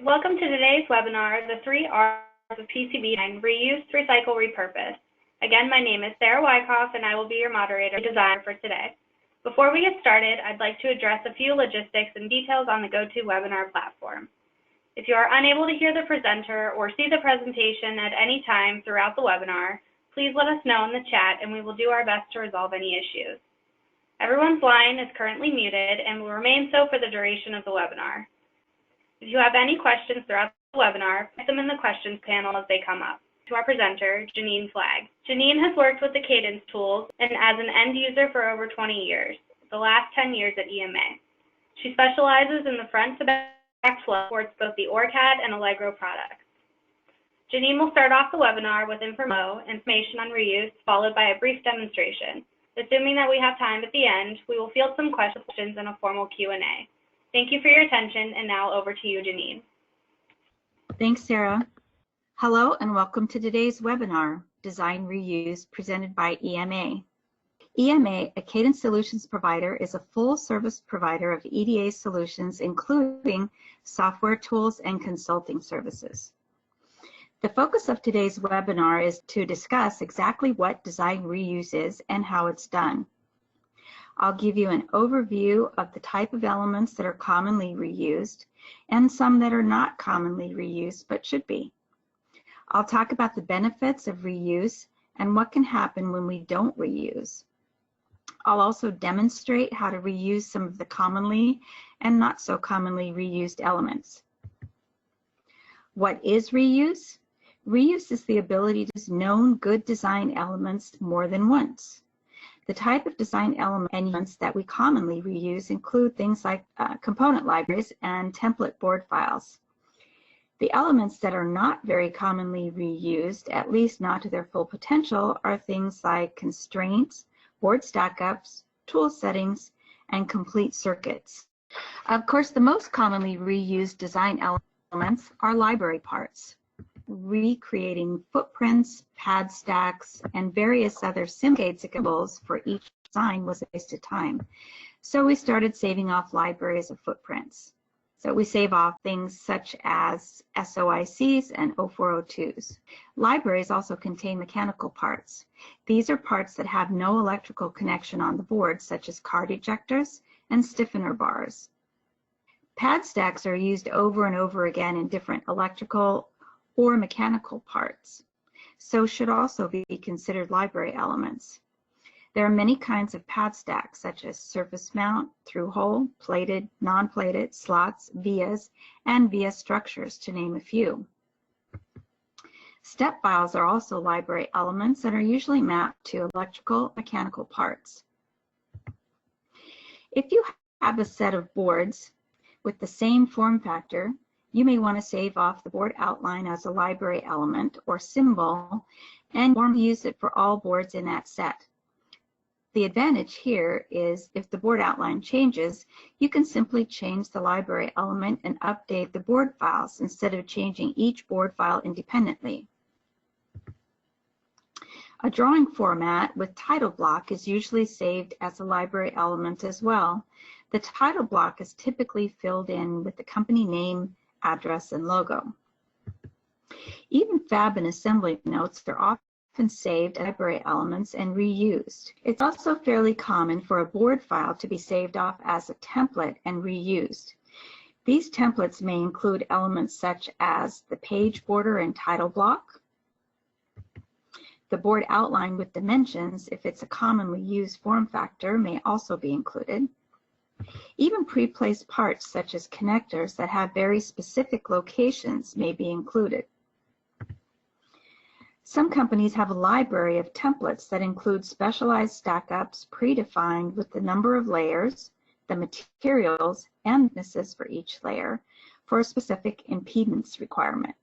Welcome to today's webinar, The 3 R's of PCB Design, Reuse, Recycle, Repurpose. Again, my name is Sarah Wyckoff, and I will be your moderator and designer for today. Before we get started, I'd like to address a few logistics and details on the GoToWebinar platform. If you are unable to hear the presenter or see the presentation at any time throughout the webinar, please let us know in the chat and we will do our best to resolve any issues. Everyone's line is currently muted and will remain so for the duration of the webinar. If you have any questions throughout the webinar, put them in the questions panel as they come up. To our presenter, Janine Flagg. Janine has worked with the Cadence tools and as an end user for over 20 years, the last 10 years at EMA. She specializes in the front to back flow towards both the OrCAD and Allegro products. Janine will start off the webinar with information on reuse, followed by a brief demonstration. Assuming that we have time at the end, we will field some questions in a formal Q&A. Thank you for your attention, and now over to you, Janine. Thanks, Sarah. Hello, and welcome to today's webinar, Design Reuse, presented by EMA. EMA, a Cadence Solutions provider, is a full-service provider of EDA solutions, including software tools and consulting services. The focus of today's webinar is to discuss exactly what design reuse is and how it's done. I'll give you an overview of the type of elements that are commonly reused and some that are not commonly reused but should be. I'll talk about the benefits of reuse and what can happen when we don't reuse. I'll also demonstrate how to reuse some of the commonly and not so commonly reused elements. What is reuse? Reuse is the ability to use known good design elements more than once. The type of design elements that we commonly reuse include things like component libraries and template board files. The elements that are not very commonly reused, at least not to their full potential, are things like constraints, board stackups, tool settings, and complete circuits. Of course, the most commonly reused design elements are library parts. Recreating footprints, pad stacks, and various other symbols for each design was a waste of time. So we started saving off libraries of footprints. So we save off things such as SOICs and 0402s. Libraries also contain mechanical parts. These are parts that have no electrical connection on the board, such as card ejectors and stiffener bars. Pad stacks are used over and over again in different electrical or mechanical parts, so should also be considered library elements. There are many kinds of pad stacks, such as surface mount, through-hole, plated, non-plated, slots, vias, and via structures, to name a few. Step files are also library elements and are usually mapped to electrical, mechanical parts. If you have a set of boards with the same form factor, you may want to save off the board outline as a library element or symbol and use it for all boards in that set. The advantage here is if the board outline changes, you can simply change the library element and update the board files instead of changing each board file independently. A drawing format with title block is usually saved as a library element as well. The title block is typically filled in with the company name, address, and logo. Even fab and assembly notes are often saved as library elements and reused. It's also fairly common for a board file to be saved off as a template and reused. These templates may include elements such as the page border and title block, the board outline with dimensions, if it's a commonly used form factor, may also be included. Even pre-placed parts such as connectors that have very specific locations may be included. Some companies have a library of templates that include specialized stackups predefined with the number of layers, the materials, and thicknesses for each layer for a specific impedance requirement.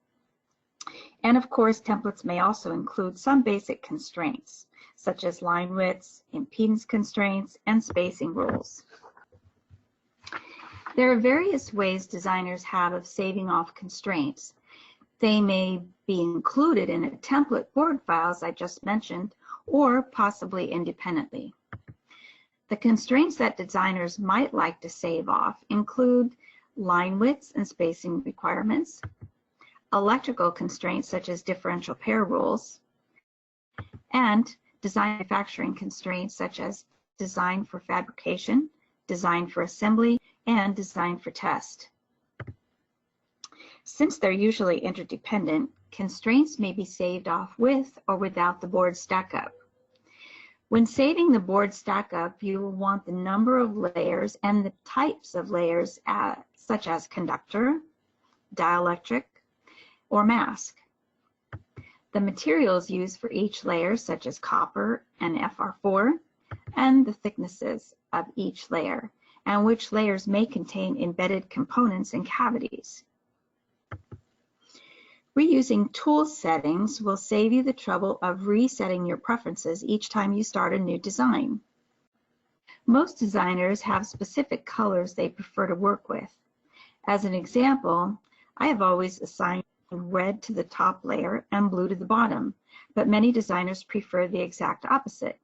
And of course, templates may also include some basic constraints, such as line widths, impedance constraints, and spacing rules. There are various ways designers have of saving off constraints. They may be included in a template board files I just mentioned, or possibly independently. The constraints that designers might like to save off include line widths and spacing requirements, electrical constraints such as differential pair rules, and design manufacturing constraints such as design for fabrication, design for assembly, and design for test. Since they're usually interdependent, constraints may be saved off with or without the board stack-up. When saving the board stack-up, you will want the number of layers and the types of layers such as conductor, dielectric, or mask. The materials used for each layer, such as copper and FR4, and the thicknesses of each layer, and which layers may contain embedded components and cavities. Reusing tool settings will save you the trouble of resetting your preferences each time you start a new design. Most designers have specific colors they prefer to work with. As an example, I have always assigned red to the top layer and blue to the bottom, but many designers prefer the exact opposite.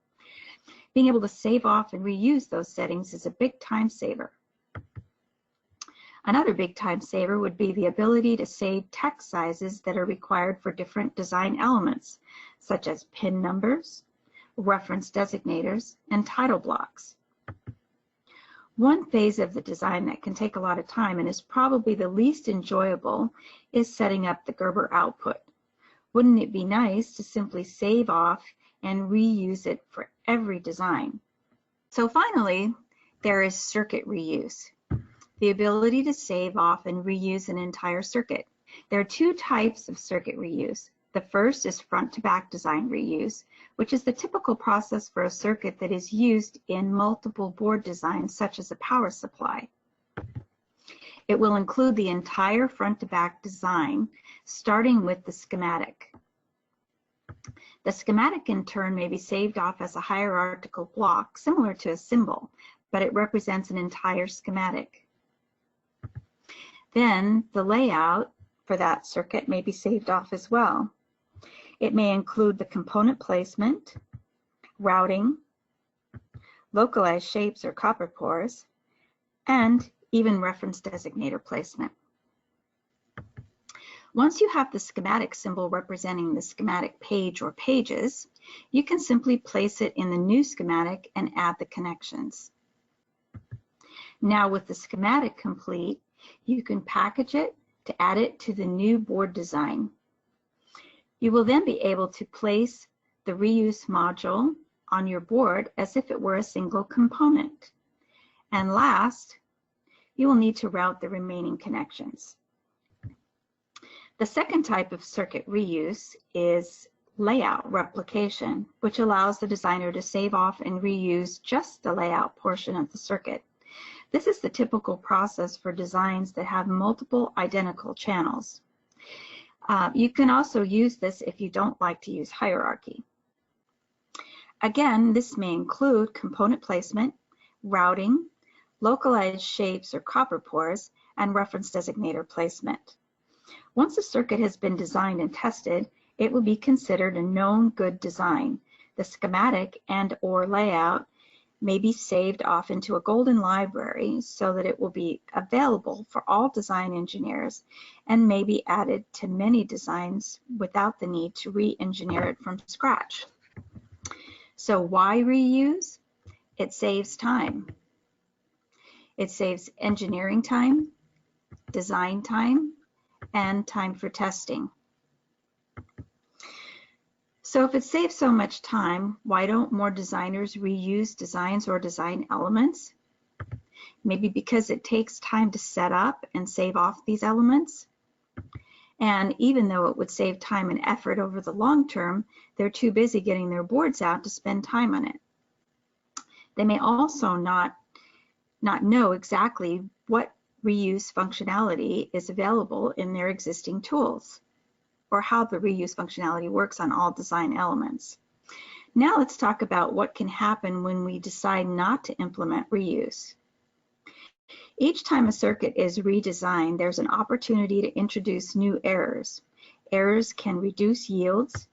Being able to save off and reuse those settings is a big time saver. Another big time saver would be the ability to save text sizes that are required for different design elements, such as pin numbers, reference designators, and title blocks. One phase of the design that can take a lot of time and is probably the least enjoyable is setting up the Gerber output. Wouldn't it be nice to simply save off and reuse it for every design? So finally, there is circuit reuse, the ability to save off and reuse an entire circuit. There are two types of circuit reuse. The first is front-to-back design reuse, which is the typical process for a circuit that is used in multiple board designs, such as a power supply. It will include the entire front-to-back design, starting with the schematic. The schematic, in turn, may be saved off as a hierarchical block, similar to a symbol, but it represents an entire schematic. Then the layout for that circuit may be saved off as well. It may include the component placement, routing, localized shapes or copper pores, and even reference designator placement. Once you have the schematic symbol representing the schematic page or pages, you can simply place it in the new schematic and add the connections. Now with the schematic complete, you can package it to add it to the new board design. You will then be able to place the reuse module on your board as if it were a single component. And last, you will need to route the remaining connections. The second type of circuit reuse is layout replication, which allows the designer to save off and reuse just the layout portion of the circuit. This is the typical process for designs that have multiple identical channels. You can also use this if you don't like to use hierarchy. Again, this may include component placement, routing, localized shapes or copper pores, and reference designator placement. Once a circuit has been designed and tested, it will be considered a known good design. The schematic and/or layout may be saved off into a golden library so that it will be available for all design engineers and may be added to many designs without the need to re-engineer it from scratch. So why reuse? It saves time. It saves engineering time, design time, and time for testing. So if it saves so much time, why don't more designers reuse designs or design elements? Maybe because it takes time to set up and save off these elements. And even though it would save time and effort over the long term, they're too busy getting their boards out to spend time on it. They may also not know exactly what reuse functionality is available in their existing tools, or how the reuse functionality works on all design elements. Now let's talk about what can happen when we decide not to implement reuse. Each time a circuit is redesigned, there's an opportunity to introduce new errors. Errors can reduce yields,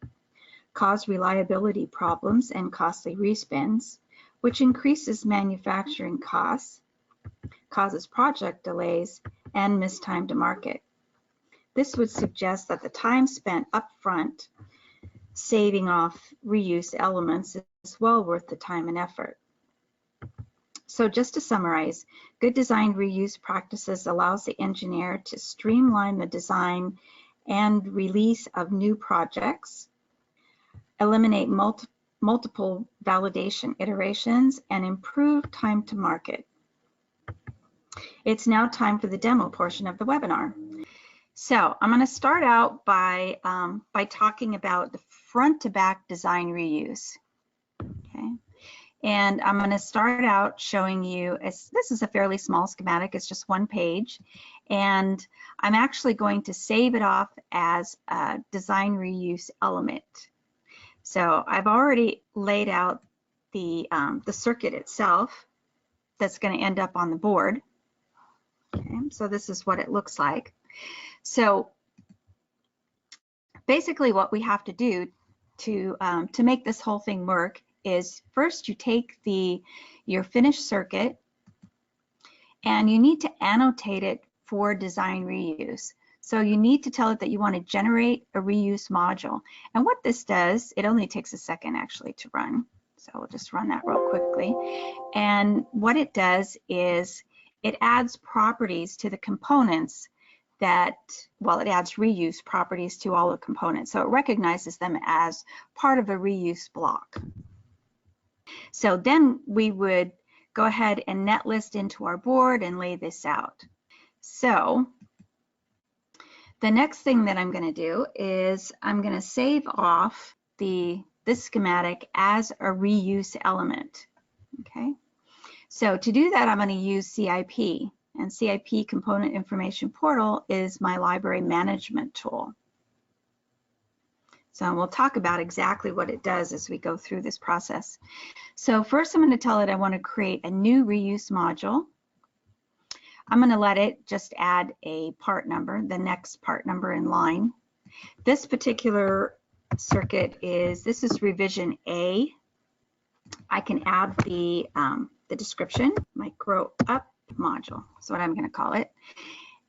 cause reliability problems and costly respins, which increases manufacturing costs, causes project delays, and missed time to market. This would suggest that the time spent upfront saving off reuse elements is well worth the time and effort. So just to summarize, good design reuse practices allows the engineer to streamline the design and release of new projects, eliminate multiple validation iterations, and improve time to market. It's now time for the demo portion of the webinar. So I'm going to start out by talking about the front to back design reuse. Okay. And I'm going to start out showing you, this is a fairly small schematic, it's just one page, and I'm actually going to save it off as a design reuse element. So I've already laid out the circuit itself that's going to end up on the board. Okay, so this is what it looks like. So basically what we have to do to make this whole thing work is first you take your finished circuit and you need to annotate it for design reuse. So you need to tell it that you want to generate a reuse module. And what this does, it only takes a second actually to run. So we'll just run that real quickly. And what it does is it adds properties to the components that, well, it adds reuse properties to all the components. So it recognizes them as part of a reuse block. So then we would go ahead and netlist into our board and lay this out. So the next thing that I'm going to do is I'm going to save off this schematic as a reuse element. Okay. So to do that, I'm going to use CIP, and CIP Component Information Portal is my library management tool. So we'll talk about exactly what it does as we go through this process. So first I'm going to tell it I want to create a new reuse module. I'm going to let it just add a part number, the next part number in line. This particular circuit this is revision A. I can add the description, micro up module. That's what I'm going to call it.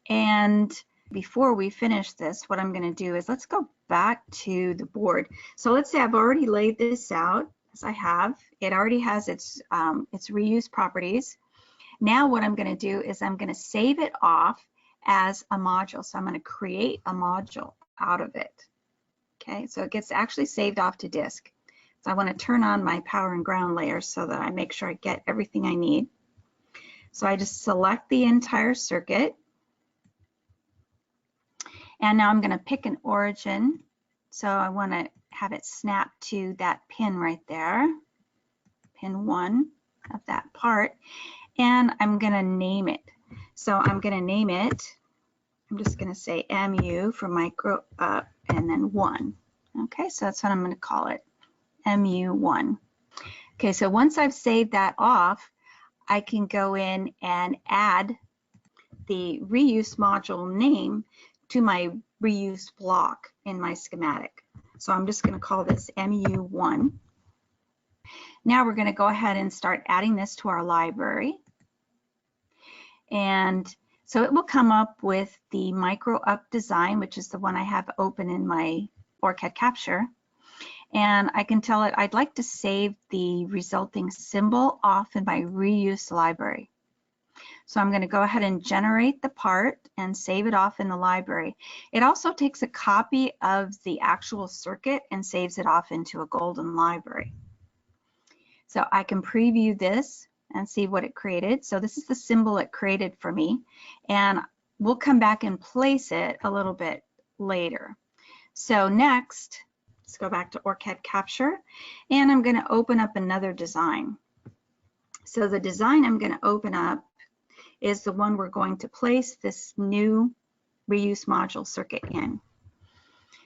And before we finish this, what I'm going to do is let's go back to the board. So let's say I've already laid this out, as I have. It already has its reuse properties. Now what I'm going to do is I'm going to save it off as a module. So I'm going to create a module out of it. Okay, so it gets actually saved off to disk. So I want to turn on my power and ground layers so that I make sure I get everything I need. So I just select the entire circuit. And now I'm going to pick an origin. So I want to have it snap to that pin right there, pin 1 of that part. And I'm going to name it. So I'm going to name it, I'm just going to say MU for micro up and then 1. Okay, so that's what I'm going to call it, MU1. Okay, so once I've saved that off, I can go in and add the reuse module name to my reuse block in my schematic. So I'm just going to call this MU1. Now we're going to go ahead and start adding this to our library. And so it will come up with the micro up design, which is the one I have open in my OrCAD capture. And I can tell it I'd like to save the resulting symbol off in my reuse library. So I'm going to go ahead and generate the part and save it off in the library. It also takes a copy of the actual circuit and saves it off into a golden library. So I can preview this and see what it created. So this is the symbol it created for me, and we'll come back and place it a little bit later. So next, let's go back to OrCAD Capture, and I'm going to open up another design. So the design I'm going to open up is the one we're going to place this new reuse module circuit in.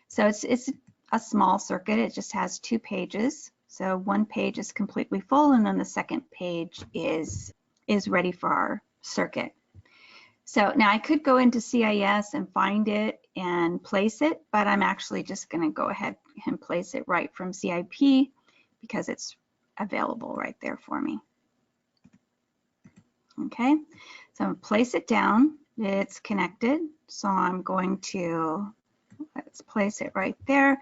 So it's a small circuit. It just has 2 pages. So one page is completely full, and then the second page is ready for our circuit. So now I could go into CIS and find it and place it, but I'm actually just going to go ahead and place it right from CIP because it's available right there for me. Okay, so I'm going to place it down, it's connected. So I'm going to, let's place it right there.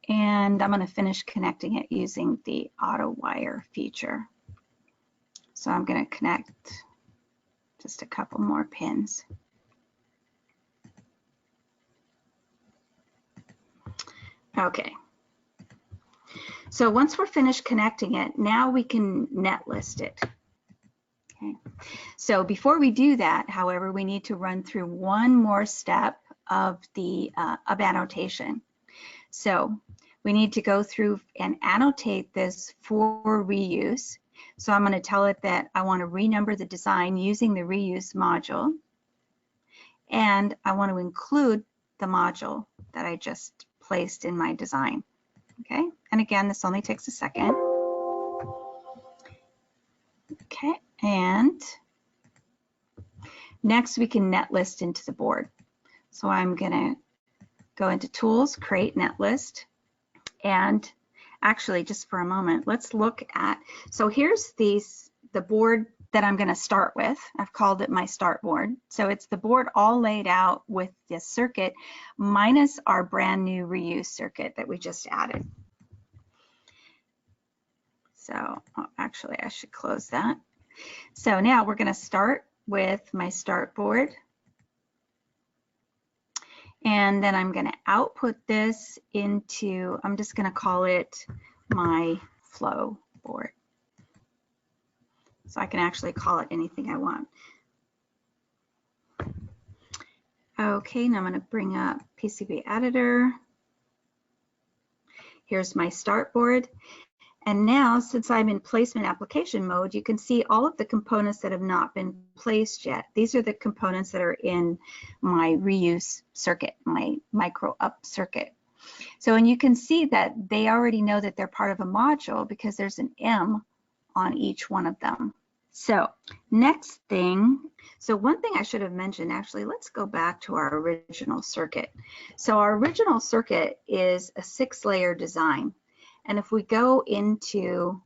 And I'm going to finish connecting it using the auto wire feature. So I'm going to connect just a couple more pins. Okay. So once we're finished connecting it, now we can net list it. Okay. So before we do that, however, we need to run through one more step of the of annotation. So we need to go through and annotate this for reuse. So I'm going to tell it that I want to renumber the design using the reuse module, and I want to include the module that I just placed in my design. Okay, and again, this only takes a second. Okay, and next we can net list into the board. So I'm going to go into Tools, Create Net List, and actually, just for a moment, let's look at, so here's the board that I'm going to start with. I've called it my start board. So it's the board all laid out with the circuit minus our brand new reuse circuit that we just added. So actually, I should close that. So now we're going to start with my start board. And then I'm going to output this into, I'm just going to call it my flow board. So I can actually call it anything I want. Okay, now I'm going to bring up PCB Editor. Here's my start board. And now, since I'm in placement application mode, you can see all of the components that have not been placed yet. These are the components that are in my reuse circuit, my micro up circuit. So, and you can see that they already know that they're part of a module because there's an M on each one of them. So next thing, so one thing I should have mentioned, actually, let's go back to our original circuit. So our original circuit is a 6-layer design. And if we go into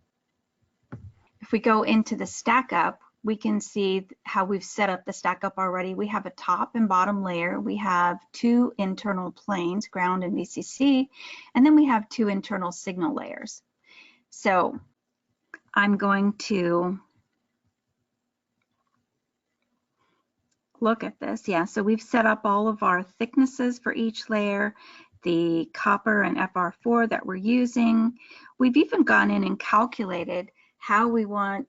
the stack up, we can see how we've set up the stack up already. We have a top and bottom layer. We have 2 internal planes, ground and VCC, and then we have 2 internal signal layers. So I'm going to look at this. Yeah, so we've set up all of our thicknesses for each layer, the copper and FR4 that we're using. We've even gone in and calculated how we want,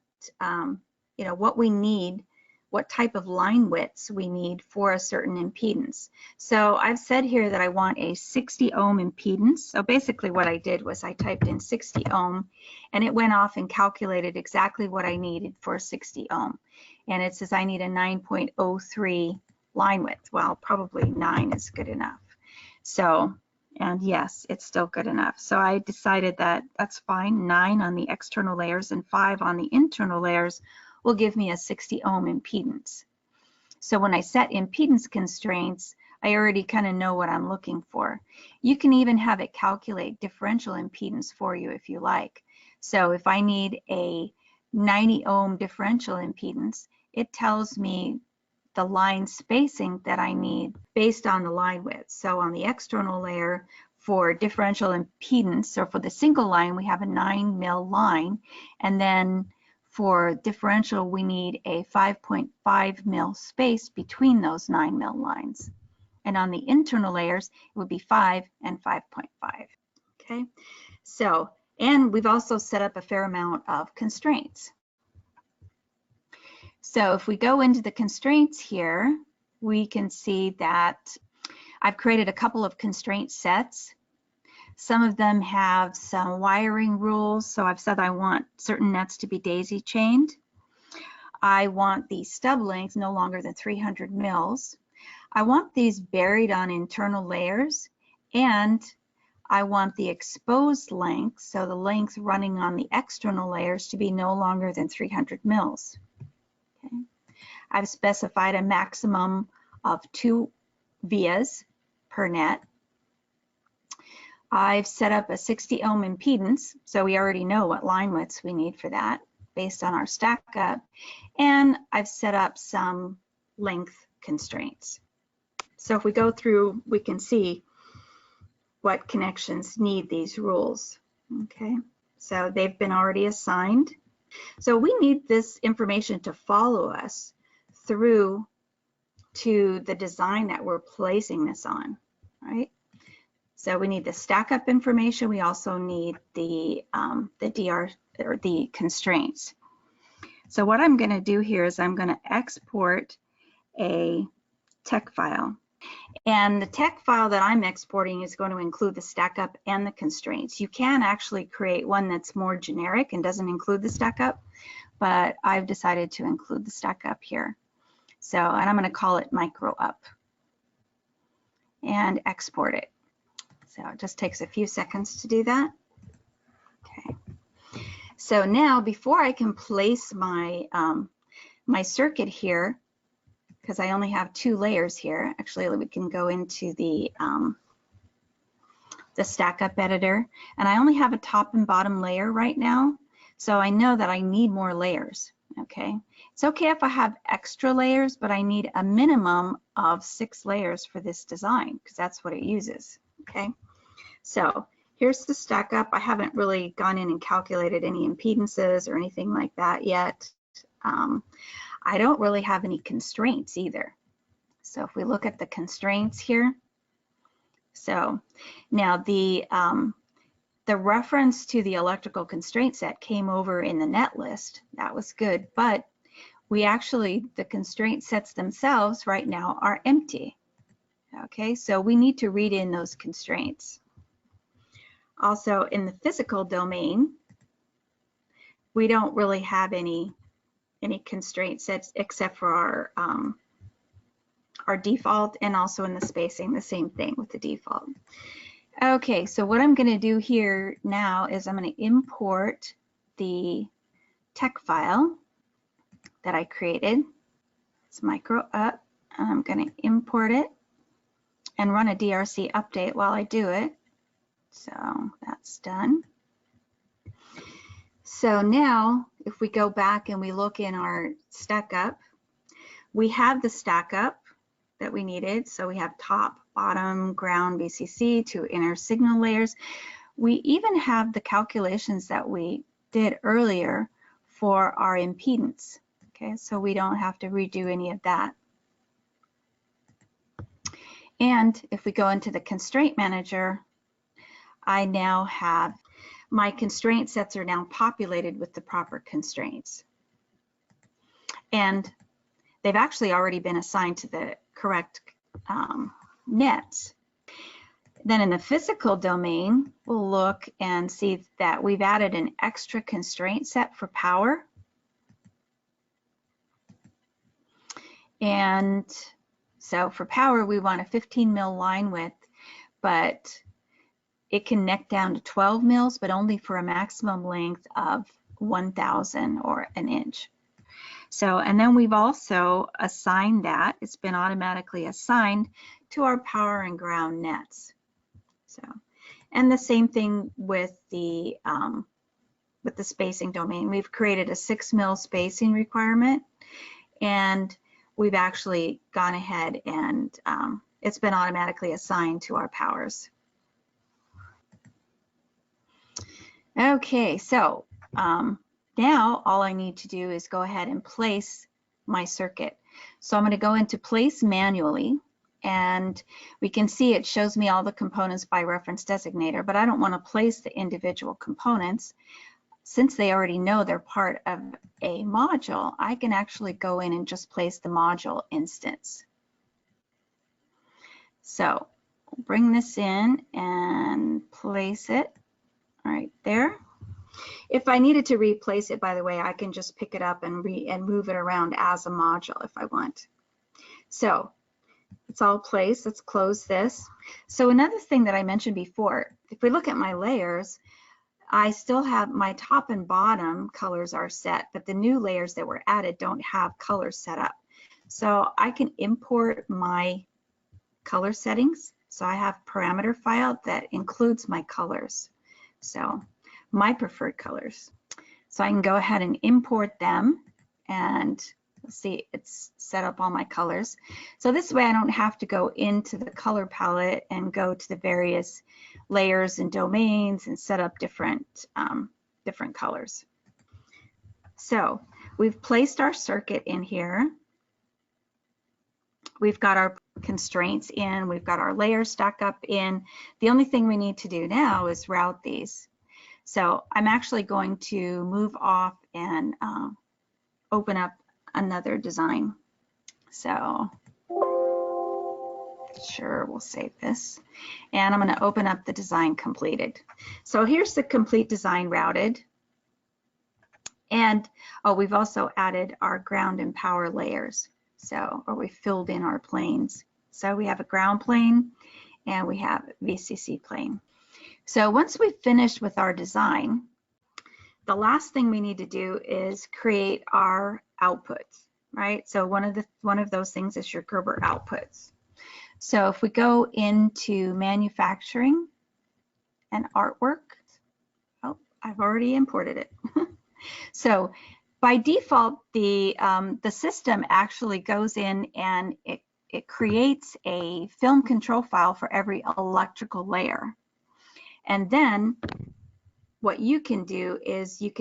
what we need, what type of line widths we need for a certain impedance. So I've said here that I want a 60 ohm impedance. So basically what I did was I typed in 60 ohm and it went off and calculated exactly what I needed for 60 ohm. And it says I need a 9.03 line width. Well, probably 9 is good enough. So, and yes, it's still good enough. So I decided that that's fine. 9 on the external layers and 5 on the internal layers will give me a 60 ohm impedance. So when I set impedance constraints, I already kind of know what I'm looking for. You can even have it calculate differential impedance for you if you like. So if I need a 90 ohm differential impedance, it tells me the line spacing that I need based on the line width. So on the external layer for differential impedance, or for the single line, we have a 9 mil line, and then for differential, we need a 5.5 mil space between those 9 mil lines. And on the internal layers, it would be 5 and 5.5. Okay, so, and we've also set up a fair amount of constraints. So if we go into the constraints here, we can see that I've created a couple of constraint sets. Some of them have some wiring rules. So I've said I want certain nuts to be daisy chained. I want the stub length no longer than 300 mils. I want these buried on internal layers, and I want the exposed length, so the length running on the external layers, to be no longer than 300 mils. Okay. I've specified a maximum of 2 vias per net. I've set up a 60 ohm impedance, so we already know what line widths we need for that based on our stack up. And I've set up some length constraints. So if we go through, we can see what connections need these rules. Okay, so they've been already assigned. So we need this information to follow us through to the design that we're placing this on, right? So we need the stack up information. We also need the DR or the constraints. So what I'm going to do here is I'm going to export a TEX file. And the TEX file that I'm exporting is going to include the stack up and the constraints. You can actually create one that's more generic and doesn't include the stack up, but I've decided to include the stack up here. So, and I'm going to call it micro up and export it. So it just takes a few seconds to do that. Okay. So now before I can place my my circuit here, because I only have 2 layers here, actually we can go into the Stackup Editor, and I only have a top and bottom layer right now, so I know that I need more layers. Okay, it's okay if I have extra layers, but I need a minimum of 6 layers for this design because that's what it uses. Okay, so here's the stack up. I haven't really gone in and calculated any impedances or anything like that yet. I don't really have any constraints either. So if we look at the constraints here, so now the reference to the electrical constraint set came over in the net list. That was good, but we actually, the constraint sets themselves right now are empty. Okay, so we need to read in those constraints. Also in the physical domain, we don't really have any constraint sets except for our default, and also in the spacing, the same thing with the default. Okay, so what I'm going to do here now is I'm going to import the TEX file that I created. It's micro up. I'm going to import it and run a DRC update while I do it. So that's done. So now if we go back and we look in our stack up, we have the stack up that we needed. So we have top, bottom, ground, VCC, 2 inner signal layers. We even have the calculations that we did earlier for our impedance. Okay, so we don't have to redo any of that. And if we go into the constraint manager, I now have my constraint sets are now populated with the proper constraints. And they've actually already been assigned to the correct nets. Then in the physical domain, we'll look and see that we've added an extra constraint set for power. And so for power, we want a 15 mil line width, but it can neck down to 12 mils, but only for a maximum length of 1,000 or an inch. So, and then we've also assigned that, it's been automatically assigned to our power and ground nets. So, and the same thing with the spacing domain. We've created a 6 mil spacing requirement, and we've actually gone ahead and it's been automatically assigned to our powers. Okay, so now all I need to do is go ahead and place my circuit. So I'm going to go into place manually, and we can see it shows me all the components by reference designator, but I don't want to place the individual components. Since they already know they're part of a module, I can actually go in and just place the module instance. So we'll bring this in and place it right there. If I needed to replace it, by the way, I can just pick it up and move it around as a module if I want. So it's all placed. Let's close this. So another thing that I mentioned before, if we look at my layers, I still have my top and bottom colors are set, but the new layers that were added don't have colors set up. So I can import my color settings. So I have parameter file that includes my colors. So my preferred colors. So I can go ahead and import them, and See, it's set up all my colors. So this way I don't have to go into the color palette and go to the various layers and domains and set up different colors. So we've placed our circuit in here. We've got our constraints in, we've got our layer stack up in. The only thing we need to do now is route these. So I'm actually going to move off and open up another design. So sure, we'll save this. And I'm going to open up the design completed. So here's the complete design routed. And oh, we've also added our ground and power layers. So, or we filled in our planes. So we have a ground plane and we have a VCC plane. So once we've finished with our design, the last thing we need to do is create our outputs, right? So one of those things is your Gerber outputs. So if we go into manufacturing and artwork, oh, I've already imported it. So by default, the system actually goes in and it creates a film control file for every electrical layer. And then what you can do is you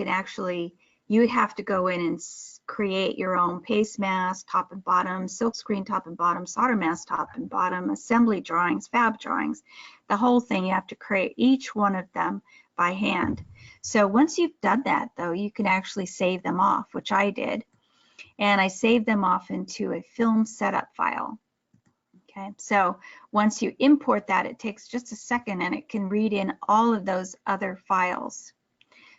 have to go in and create your own paste mask, top and bottom, silk screen top and bottom, solder mask top and bottom, assembly drawings, fab drawings, the whole thing. You have to create each one of them by hand. So once you've done that though, you can actually save them off, which I did. And I saved them off into a film setup file. Okay, so once you import that, it takes just a second and it can read in all of those other files.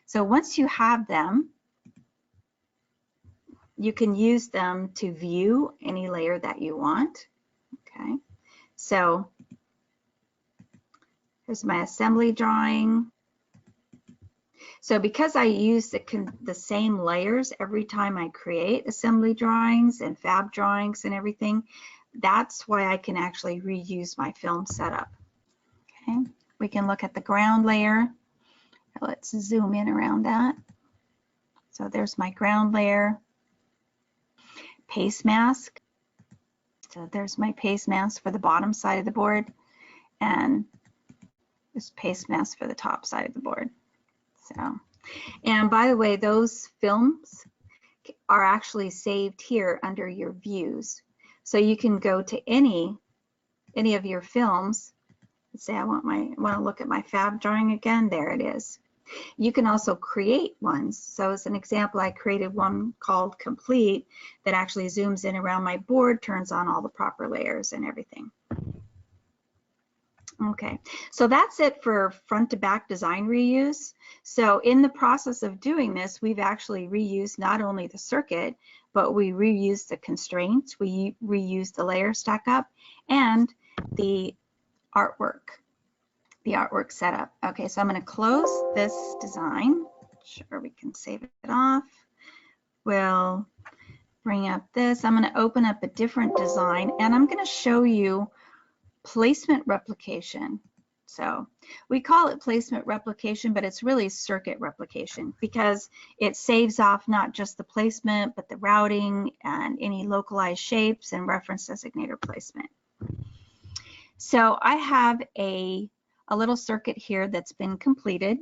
So once you have them, you can use them to view any layer that you want. Okay, so here's my assembly drawing. So because I use the same layers every time I create assembly drawings and fab drawings and everything, that's why I can actually reuse my film setup. Okay, we can look at the ground layer. Let's zoom in around that. So there's my ground layer. Paste mask. So there's my paste mask for the bottom side of the board, and this paste mask for the top side of the board. So, and by the way, those films are actually saved here under your views. So you can go to any of your films. Let's say I want to look at my fab drawing again. There it is. You can also create ones. So as an example, I created one called Complete that actually zooms in around my board, turns on all the proper layers and everything. Okay, so that's it for front to back design reuse. So in the process of doing this, we've actually reused not only the circuit, but we reused the constraints, we reused the layer stack up, and the artwork setup. Okay, so I'm going to close this design. Sure, we can save it off. We'll bring up this. I'm going to open up a different design, and I'm going to show you placement replication. So we call it placement replication, but it's really circuit replication because it saves off not just the placement, but the routing and any localized shapes and reference designator placement. So I have a little circuit here that's been completed,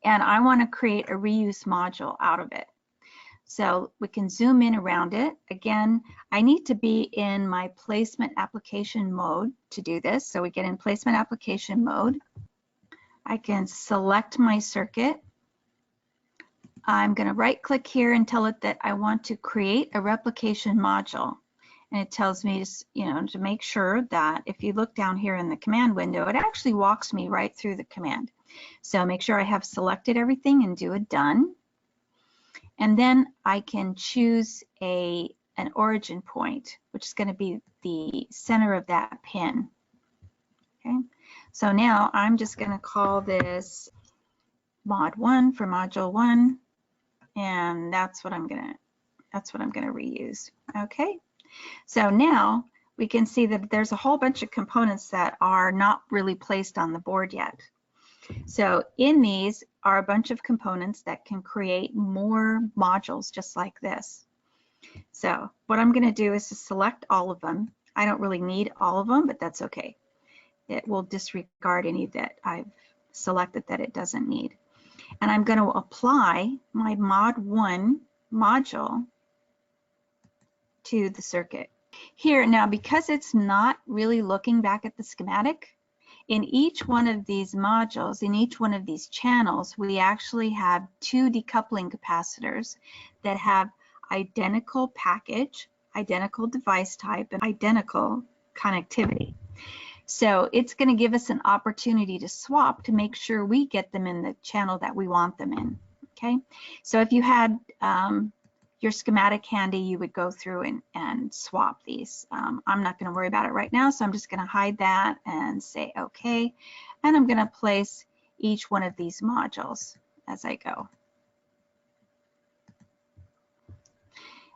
and I want to create a reuse module out of it. So we can zoom in around it. Again, I need to be in my placement application mode to do this. So we get in placement application mode. I can select my circuit. I'm going to right click here and tell it that I want to create a replication module. And it tells me to make sure that if you look down here in the command window, it actually walks me right through the command. So make sure I have selected everything and do a done. And then I can choose an origin point, which is going to be the center of that pin. Okay, so now I'm just going to call this mod 1 for module 1, and that's what I'm going to reuse. Okay, so now we can see that there's a whole bunch of components that are not really placed on the board yet. So in these are a bunch of components that can create more modules just like this. So what I'm going to do is to select all of them. I don't really need all of them, but that's okay. It will disregard any that I've selected that it doesn't need. And I'm going to apply my Mod 1 module to the circuit. Here now, because it's not really looking back at the schematic, in each one of these modules, in each one of these channels, we actually have two decoupling capacitors that have identical package, identical device type, and identical connectivity. So it's going to give us an opportunity to swap to make sure we get them in the channel that we want them in. Okay, so if you had your schematic handy, you would go through and swap these. I'm not going to worry about it right now, so I'm just going to hide that and say okay, and I'm going to place each one of these modules as I go.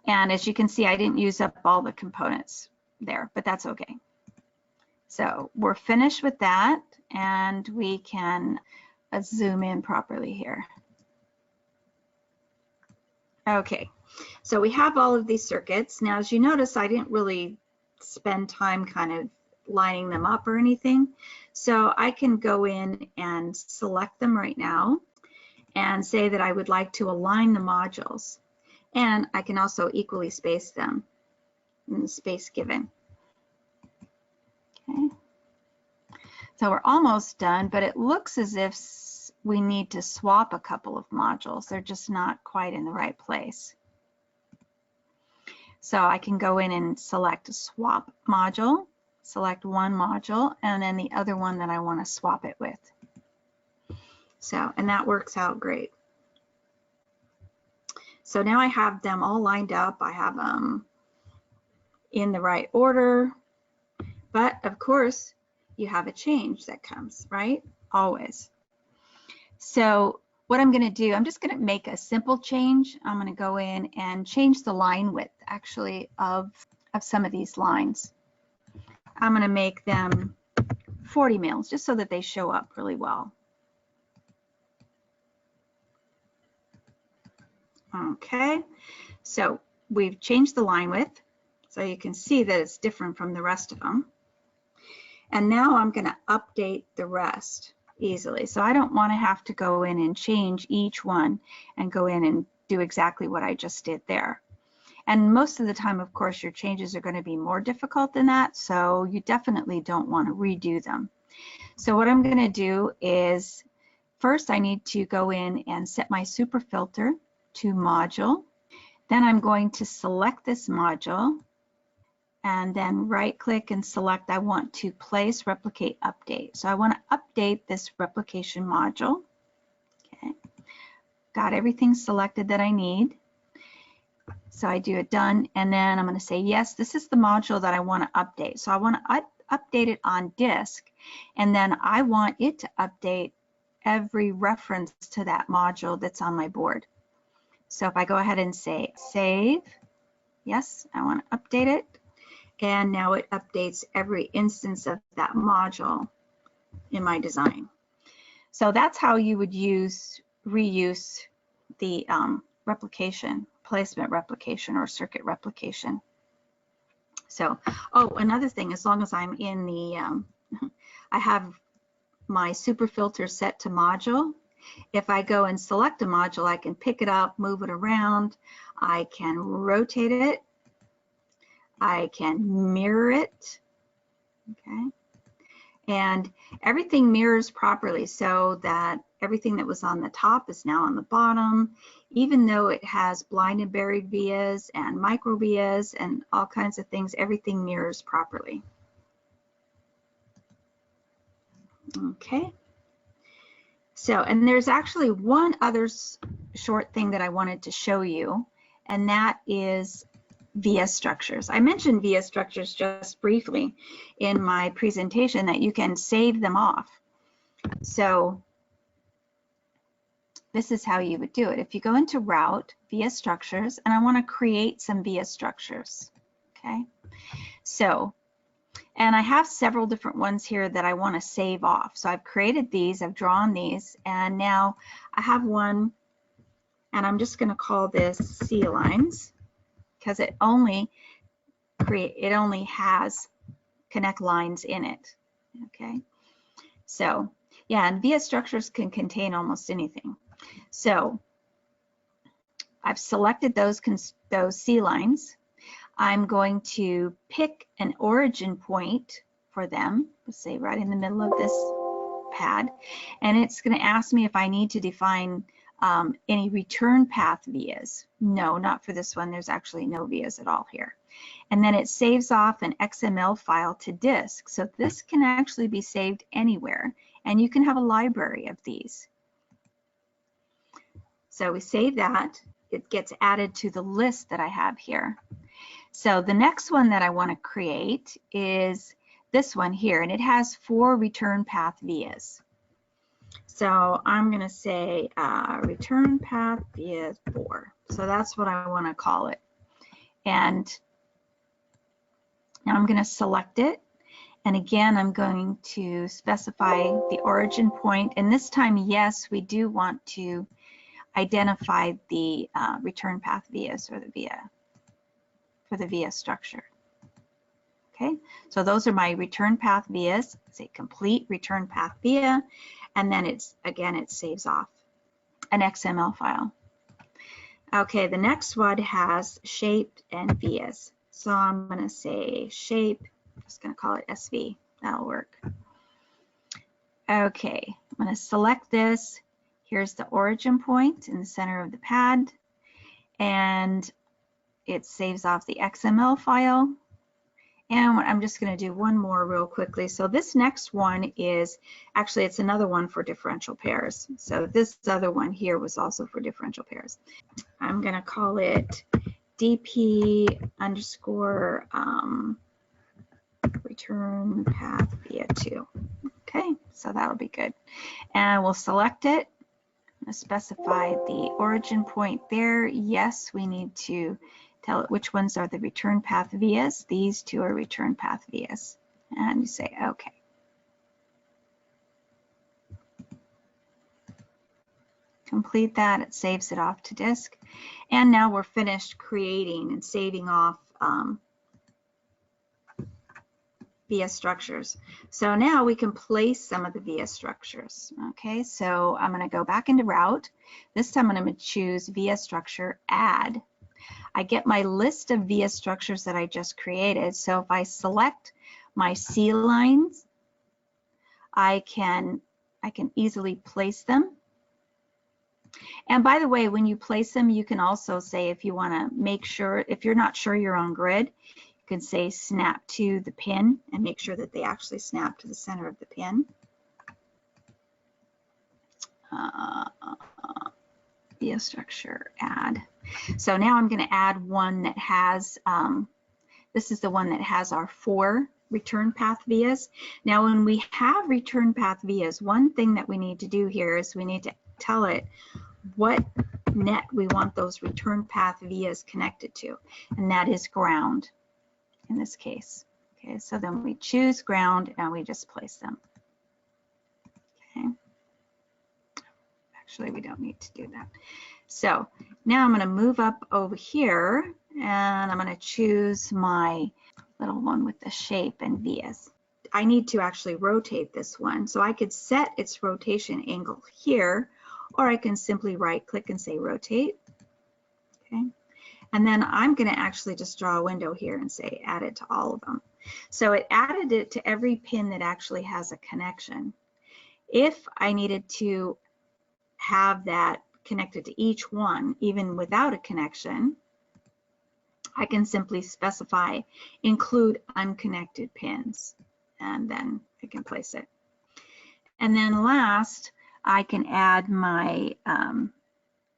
And as you can see, I didn't use up all the components there, but that's okay. So we're finished with that, and we can zoom in properly here. Okay, so we have all of these circuits. Now, as you notice, I didn't really spend time kind of lining them up or anything. So I can go in and select them right now and say that I would like to align the modules. And I can also equally space them in the space given. Okay. So we're almost done, but it looks as if we need to swap a couple of modules. They're just not quite in the right place. So I can go in and select a swap module, select one module, and then the other one that I want to swap it with. So, and that works out great. So now I have them all lined up. I have them in the right order, but of course you have a change that comes, right? Always. So what I'm going to do, I'm just going to make a simple change. I'm going to go in and change the line width actually of some of these lines. I'm going to make them 40 mils just so that they show up really well. Okay, so we've changed the line width, so you can see that it's different from the rest of them. And now I'm going to update the rest easily. So I don't want to have to go in and change each one and go in and do exactly what I just did there. And most of the time, of course, your changes are going to be more difficult than that, so you definitely don't want to redo them. So what I'm going to do is, first I need to go in and set my super filter to module. Then I'm going to select this module and then right click and select I want to place replicate update. So I want to update this replication module. Okay, got everything selected that I need. So I do it done, and then I'm going to say yes, this is the module that I want to update. So I want to update it on disk, and then I want it to update every reference to that module that's on my board. So if I go ahead and say save, yes, I want to update it, and now it updates every instance of that module in my design. So that's how you would reuse the replication, placement replication, or circuit replication. So, oh, another thing, as long as I'm in the, I have my super filter set to module. If I go and select a module, I can pick it up, move it around, I can rotate it, I can mirror it, okay? And everything mirrors properly so that everything that was on the top is now on the bottom, even though it has blind and buried vias and micro vias and all kinds of things, everything mirrors properly. Okay. So, and there's actually one other short thing that I wanted to show you, and that is via structures. I mentioned via structures just briefly in my presentation, that you can save them off. So this is how you would do it. If you go into Route, via structures, and I want to create some via structures, okay? So, and I have several different ones here that I want to save off. So I've created these, I've drawn these, and now I have one, and I'm just going to call this C lines. because it only has connect lines in it. Okay, so yeah, and via structures can contain almost anything. So I've selected those C lines. I'm going to pick an origin point for them, let's say right in the middle of this pad, and it's going to ask me if I need to define any return path vias. No, not for this one. There's actually no vias at all here. And then it saves off an XML file to disk. So this can actually be saved anywhere, and you can have a library of these. So we save that. It gets added to the list that I have here. So the next one that I want to create is this one here, and it has 4 return path vias. So I'm going to say return path via 4. So that's what I want to call it. And now I'm going to select it. And again, I'm going to specify the origin point. And this time, yes, we do want to identify the return path vias, or the via, for the via structure. Okay, so those are my return path vias. Say complete return path via, and then it saves off an XML file. Okay, the next one has shape and vias. So I'm going to say shape, I'm just going to call it SV, that'll work. Okay, I'm going to select this. Here's the origin point in the center of the pad, and it saves off the XML file. And I'm just going to do one more real quickly. So this next one is, actually it's another one for differential pairs. So this other one here was also for differential pairs. I'm going to call it DP underscore return path via 2. Okay, so that'll be good. And we'll select it. I'm going to specify the origin point there. Yes, we need to tell it which ones are the return path vias. These 2 are return path vias. And you say OK. Complete that. It saves it off to disk. And now we're finished creating and saving off via structures. So now we can place some of the via structures. Okay, so I'm going to go back into route. This time I'm going to choose via structure add. I get my list of via structures that I just created. So if I select my C lines, I can easily place them. And by the way, when you place them, you can also say, if you want to make sure, if you're not sure you're on grid, you can say snap to the pin and make sure that they actually snap to the center of the pin. Via structure add. So now I'm going to add one that has, this is the one that has our 4 return path vias. Now when we have return path vias, one thing that we need to do here is we need to tell it what net we want those return path vias connected to, and that is ground in this case. Okay, so then we choose ground and we just place them. Okay. Actually, we don't need to do that. So now I'm going to move up over here and I'm going to choose my little one with the shape and vias. I need to actually rotate this one. So I could set its rotation angle here, or I can simply right click and say rotate. Okay. And then I'm going to actually just draw a window here and say add it to all of them. So it added it to every pin that actually has a connection. If I needed to have that connected to each one, even without a connection, I can simply specify include unconnected pins, and then I can place it. And then last, I can add my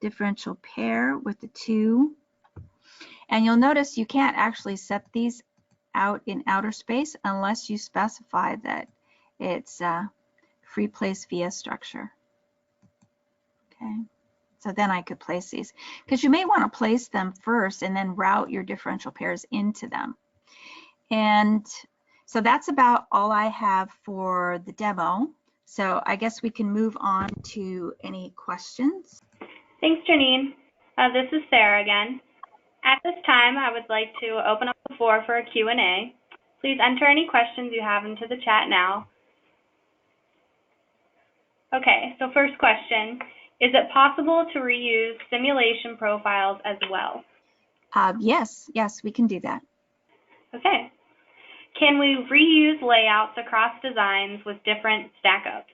differential pair with the 2. And you'll notice you can't actually set these out in outer space unless you specify that it's free place via structure. Okay, so then I could place these, because you may want to place them first and then route your differential pairs into them. And so that's about all I have for the demo. So I guess we can move on to any questions. Thanks, Janine. This is Sarah again. At this time, I would like to open up the floor for a Q&A. Please enter any questions you have into the chat now. Okay, so first question, is it possible to reuse simulation profiles as well? Yes, we can do that. Okay. Can we reuse layouts across designs with different stackups?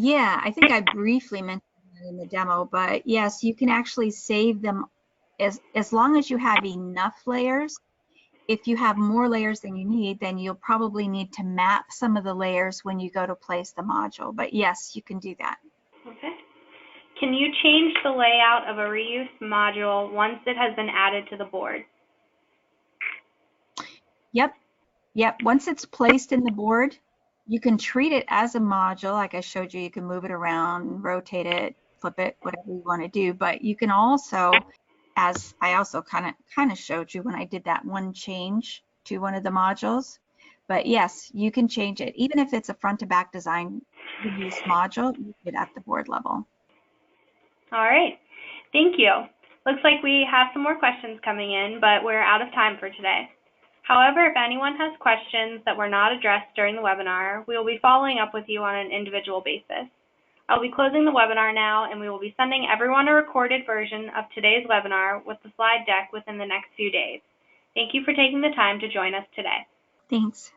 Yeah, I think I briefly mentioned that in the demo, but yes, you can actually save them as long as you have enough layers. If you have more layers than you need, then you'll probably need to map some of the layers when you go to place the module. But yes, you can do that. Okay. Can you change the layout of a reuse module once it has been added to the board? Yep. Once it's placed in the board, you can treat it as a module. Like I showed you, you can move it around, rotate it, flip it, whatever you want to do. But you can also, as I also kind of showed you when I did that one change to one of the modules. But yes, you can change it. Even if it's a front to back design reuse module, you do it at the board level. All right. Thank you. Looks like we have some more questions coming in, but we're out of time for today. However, if anyone has questions that were not addressed during the webinar, we will be following up with you on an individual basis. I'll be closing the webinar now, and we will be sending everyone a recorded version of today's webinar with the slide deck within the next few days. Thank you for taking the time to join us today. Thanks.